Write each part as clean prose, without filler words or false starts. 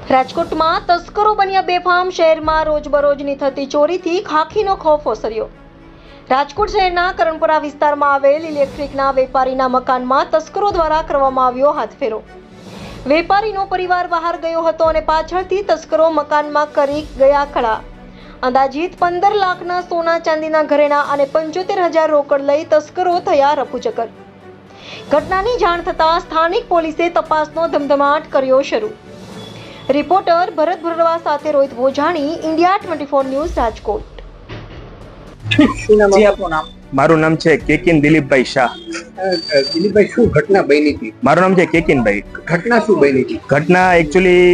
રાજકોટમાં તસ્કરો બન્યા બેફામ. શહેરમાં રોજબરોજની થતી ચોરીથી ખાખીનો ખોફ ઓસર્યો. રાજકોટ શહેરના કરણપુરા વિસ્તારમાં આવેલ ઇલેક્ટ્રિકના વેપારીના મકાનમાં તસ્કરો દ્વારા કરવામાં આવ્યો હાથફેરો. વેપારીનો પરિવાર બહાર ગયો હતો અને પાછળથી તસ્કરો મકાનમાં કરી ગયા ખડા. અંદાજિત 15 લાખના સોના ચાંદીના ઘરેણા અને 75,000 રોકડ લઈ તસ્કરો થયા રફુચક્કર. ઘટનાની જાણ થતાં સ્થાનિક પોલીસે તપાસનો ધમધમાટ કર્યો શરૂ. રિપોર્ટર ભરત ભરવા સાથે રોહિત ભોજાણી, ઇન્ડિયા 24 ન્યૂઝ, રાજકોટ. મારું નામ છે કેકિન દિલીપભાઈ શાહ. દિલીપભાઈ, શું ઘટના બની હતી? મારું નામ છે કેકિનભાઈ. ઘટના શું બની હતી? ઘટના એકચ્યુઅલી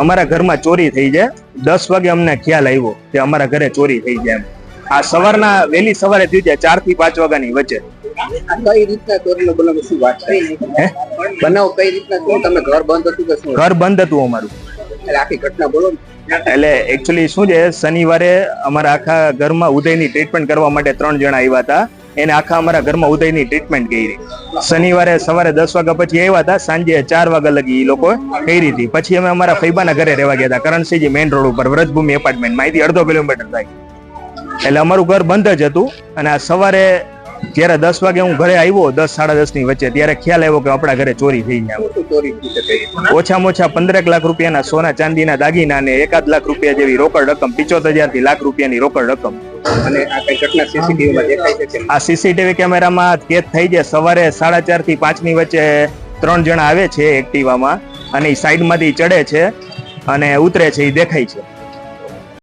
અમારા ઘરમાં ચોરી થઈ છે. 10 વાગે અમને ખ્યાલ આવ્યો કે અમારા ઘરે ચોરી થઈ જાય. આ સવારના વહેલી સવારે થઈ જાય 4 થી 5 વાગ્યાની વચ્ચે. કઈ રીતના ચોરીનો બનાવ? શું વાત છે? બનાવ કઈ રીતના થયો? તમે ઘર બંધ હતું કે શું? ઘર બંધ હતું અમારું. એટલે આખી ઘટના બોલો. એટલે એકચ્યુઅલી શું છે, શનિવારે અમારા આખા ઘરમાં ઉદયની ટ્રીટમેન્ટ કરવા માટે 3 જણા આવ્યા હતા. એને આખા અમારા ઘરમાં ઉદયની ટ્રીટમેન્ટ કરી. શનિવારે સવારે 10 વાગ્યા પછી આવ્યા હતા. સાંજે 4 વાગ્યા લગી એ લોકો કરી હતી. પછી અમે અમારા ફૈબાના ઘરે રહેવા ગયા હતા, કરણસિંહજી મેઇન રોડ ઉપર, વ્રજભૂમિ એપાર્ટમેન્ટ. માહિતી 1/2 કિલોમીટર થાય. એટલે અમારું ઘર બંધ જ હતું. અને આ સવારે જયારે 10 વાગે હું ઘરે આવ્યો, 10 સાડા 10 ની વચ્ચે, ત્યારે ખ્યાલ આવ્યો કે આપણા ઘરે ચોરી થઈ જાય. ઓછામાં ઓછા 15 લાખ રૂપિયાના સોના ચાંદીના દાગીના અને 1 લાખ રૂપિયા જેવી રોકડ રકમ, 75,000 થી લાખ રૂપિયાની રોકડ રકમ. અને આ કઈ ઘટના સીસીટીવીમાં દેખાય છે? આ સીસીટીવી કેમેરામાં કેદ થઈ જાય. સવારે 4:30 થી 5 ની વચ્ચે 3 જણા આવે છે એક્ટિવામાં, અને એ સાઈડમાંથી ચડે છે અને ઉતરે છે, એ દેખાય છે.